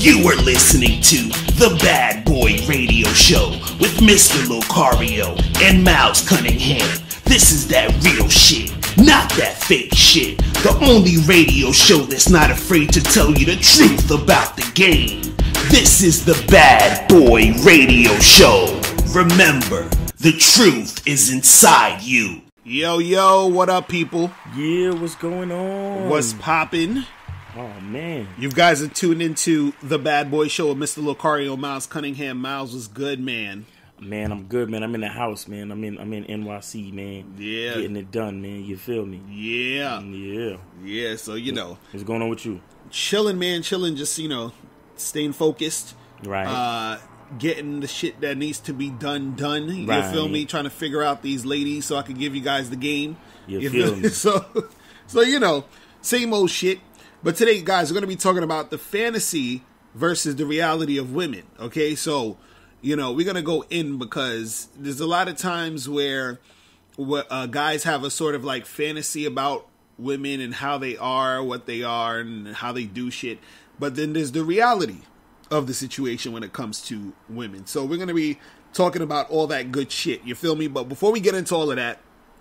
You are listening to The Bad Boy Radio Show with Mr. Locario and Miles Cunningham. This is that real shit, not that fake shit. The only radio show that's not afraid to tell you the truth about the game. This is The Bad Boy Radio Show. Remember, the truth is inside you. Yo, what up, people? Yeah, what's going on? What's poppin'? Oh, man. You guys are tuned into The Bad Boy Show with Mr. Locario, Miles Cunningham. Miles, was good, man? Man, I'm good, man. I'm in the house, man. I'm in NYC, man. Yeah. Getting it done, man. You feel me? Yeah. Yeah. So, you know. What's going on with you? Chilling, man. Chilling, just, staying focused. Right. Getting the shit that needs to be done. You Right. feel me? Trying to figure out these ladies so I can give you guys the game. You feel me? So, same old shit. But today, guys, we're going to be talking about the fantasy versus the reality of women. Okay, so, we're going to go in because there's a lot of times where guys have a sort of like fantasy about women and how they are, what they are, and how they do shit. But then there's the reality of the situation when it comes to women. So we're going to be talking about all that good shit. You feel me? But before we get into all of that,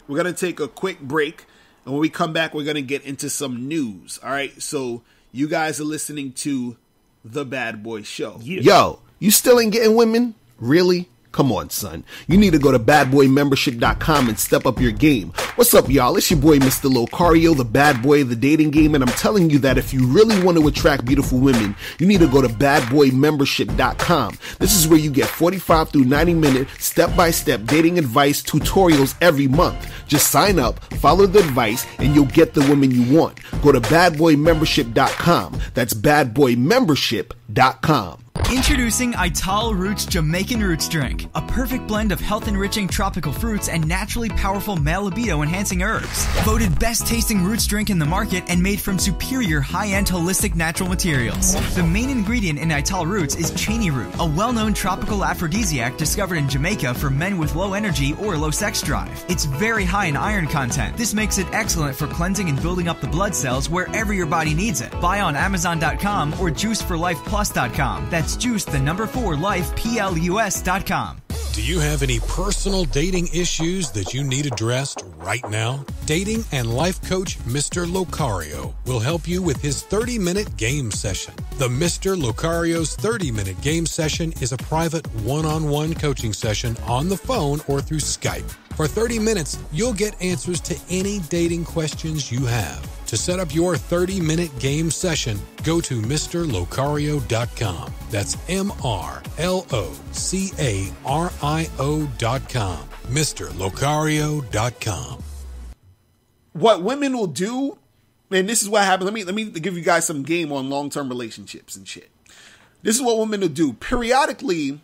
we're going to take a quick break. And when we come back, we're going to get into some news. All right. So you guys are listening to The Bad Boy Show. Yeah. Yo, you still ain't getting women? Really? Come on, son. You need to go to badboymembership.com and step up your game. What's up, y'all? It's your boy, Mr. Locario, the bad boy of the dating game, and I'm telling you that if you really want to attract beautiful women, you need to go to badboymembership.com. This is where you get 45 through 90-minute step-by-step dating advice tutorials every month. Just sign up, follow the advice, and you'll get the women you want. Go to badboymembership.com. That's badboymembership.com. Introducing Ital Roots Jamaican Roots Drink, a perfect blend of health-enriching tropical fruits and naturally powerful male libido-enhancing herbs. Voted best-tasting roots drink in the market and made from superior high-end holistic natural materials. The main ingredient in Ital Roots is Cheney root, a well-known tropical aphrodisiac discovered in Jamaica for men with low energy or low sex drive. It's very high in iron content. This makes it excellent for cleansing and building up the blood cells wherever your body needs it. Buy on Amazon.com or JuiceForLifePlus.com. That's Juice, the number 4, Life, PLUS.com. Do you have any personal dating issues that you need addressed right now? Dating and life coach Mr. Locario will help you with his 30-minute game session. The Mr. Locario's 30-minute game session is a private one-on-one coaching session on the phone or through Skype. For 30 minutes, you'll get answers to any dating questions you have. To set up your 30-minute game session, go to MrLocario.com. That's MrLocario.com. MrLocario.com. What women will do, and this is what happens. Let me give you guys some game on long-term relationships and shit. This is what women will do. Periodically,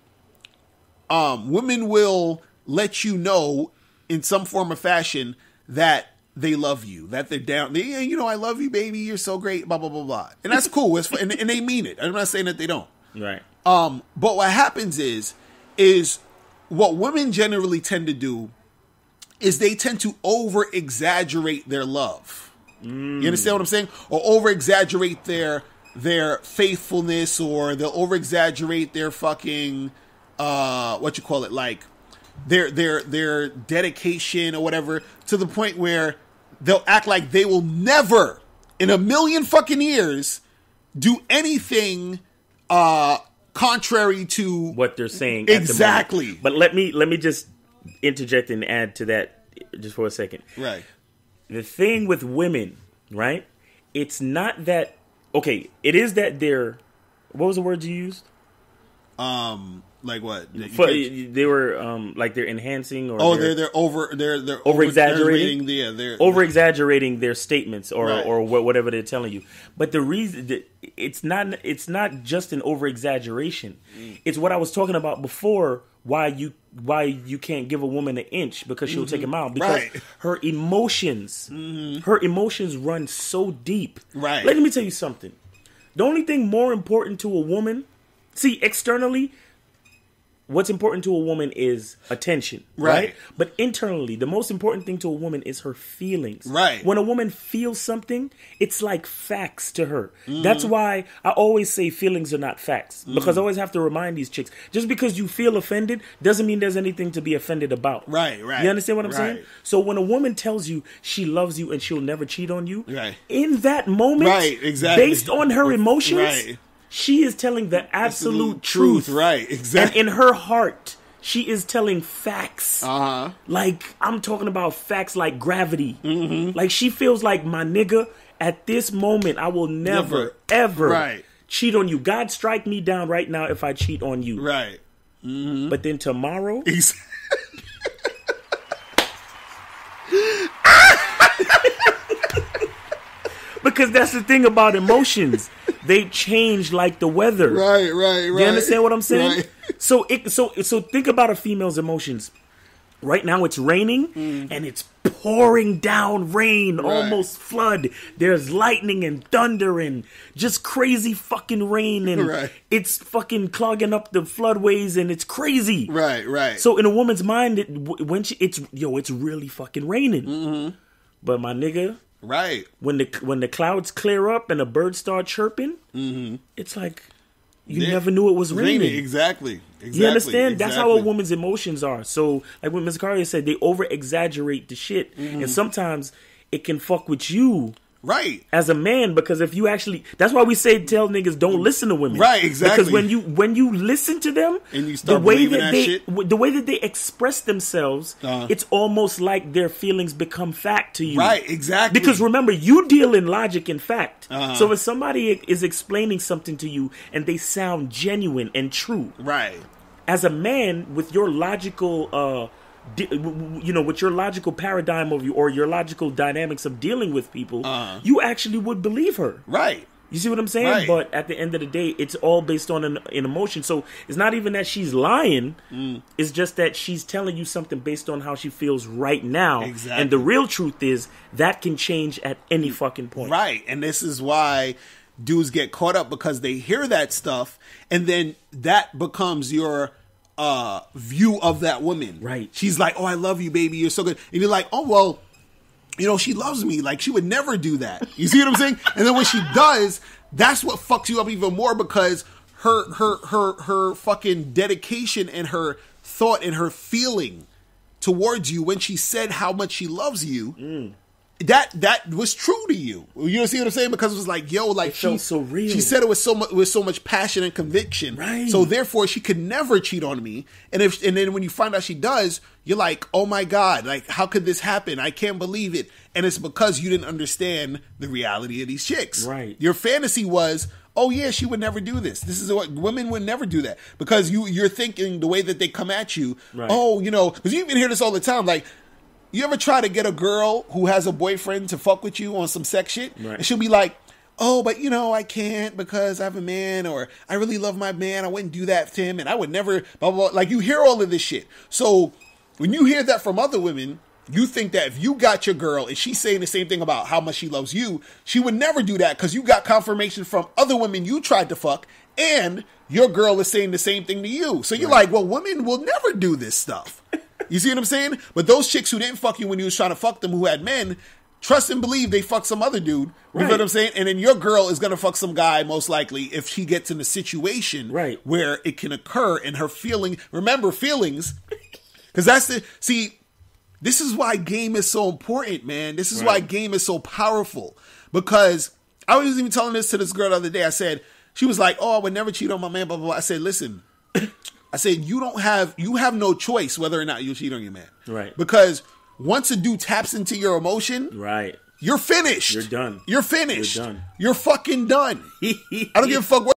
women will let you know in some form or fashion that they love you, that they're down. I love you, baby. You're so great, blah, blah, blah, blah. And that's cool. And they mean it. I'm not saying that they don't. Right. But what happens is what women generally tend to do is they tend to over-exaggerate their love. You understand what I'm saying? Or over-exaggerate their faithfulness, or they'll over-exaggerate their fucking, like their dedication or whatever, to the point where they'll act like they will never in a million fucking years do anything contrary to what they're saying. Exactly. But let me just interject and add to that just for a second. Right. The thing with women, right? It's not that, okay, it is that they're, what was the word you used? Like what? They were like they're enhancing, or they're over exaggerating. They're over exaggerating their statements or right. or whatever they're telling you. But the reason that it's not just an over exaggeration. It's what I was talking about before. Why you can't give a woman an inch because she'll take him out, because right. her emotions run so deep. Right. Let me tell you something. The only thing more important to a woman, see, externally, what's important to a woman is attention, right? But internally, the most important thing to a woman is her feelings. Right. When a woman feels something, it's like facts to her. That's why I always say feelings are not facts. Because I always have to remind these chicks, just because you feel offended doesn't mean there's anything to be offended about. Right. You understand what I'm saying? So when a woman tells you she loves you and she'll never cheat on you, in that moment, based on her emotions, she is telling the absolute truth. Right, exactly. And in her heart, she is telling facts. Like, I'm talking about facts like gravity. Like, she feels like, my nigga, at this moment, I will never, ever cheat on you. God strike me down right now if I cheat on you. Right. But then tomorrow... Because that's the thing about emotions. They change like the weather. Right. You understand what I'm saying? So think about a female's emotions. Right now it's raining and it's pouring down rain, almost flood. There's lightning and thunder and just crazy fucking rain, and it's fucking clogging up the floodways, and it's crazy. Right. So in a woman's mind, it's really fucking raining. But my nigga, when the clouds clear up and the birds start chirping, it's like you never knew it was raining. Exactly. You understand? That's how a woman's emotions are. So, like what Ms. Caria said, they over exaggerate the shit, and sometimes it can fuck with you. Right. As a man, because if you actually, that's why we say tell niggas don't listen to women. Right, exactly. Because when you listen to them, and you start believing that shit, the way that they express themselves, it's almost like their feelings become fact to you. Right, exactly. Because remember, you deal in logic and fact. So if somebody is explaining something to you and they sound genuine and true, right? As a man, with your logical with your logical paradigm of you, or your logical dynamics of dealing with people, you actually would believe her. Right. You see what I'm saying? Right. But at the end of the day, it's all based on an emotion. So it's not even that she's lying. It's just that she's telling you something based on how she feels right now. Exactly. And the real truth is that can change at any fucking point. Right. And this is why dudes get caught up, because they hear that stuff, and then that becomes your view of that woman. Right. She's like, oh, I love you, baby. You're so good. And you're like, oh, well, she loves me. Like, she would never do that. You see what I'm saying? And then when she does, that's what fucks you up even more, because her fucking dedication and her thought and her feeling towards you when she said how much she loves you, that was true to you. You see what I'm saying? Because it was like, it felt so real. She said it with so much passion and conviction. Right. So therefore, she could never cheat on me. And then when you find out she does, you're like, oh my God, like, how could this happen? I can't believe it. And it's because you didn't understand the reality of these chicks. Right. Your fantasy was, oh yeah, she would never do this. This is what women would never do that, because you're thinking the way that they come at you. Right. Oh, because you even hear this all the time, like. You ever try to get a girl who has a boyfriend to fuck with you on some sex shit? Right. And she'll be like, oh, but I can't because I have a man, or I really love my man. I wouldn't do that to him, and I would never, blah, blah, blah. Like, you hear all of this shit. So when you hear that from other women, you think that if you got your girl and she's saying the same thing about how much she loves you, she would never do that, because you got confirmation from other women you tried to fuck, and your girl is saying the same thing to you. So you're like, well, women will never do this stuff. You see what I'm saying? But those chicks who didn't fuck you when you was trying to fuck them, who had men, trust and believe they fucked some other dude. You know what I'm saying? And then your girl is going to fuck some guy, most likely, if she gets in a situation where it can occur, and her feelings, because this is why game is so important, man. This is why game is so powerful, because I was even telling this to this girl the other day. I said, she was like, oh, I would never cheat on my man, blah, blah, blah. I said, listen, I said, you have no choice whether or not you cheat on your man. Right. Because once a dude taps into your emotion, you're finished. You're done. You're finished. You're done. You're fucking done. I don't give a fuck what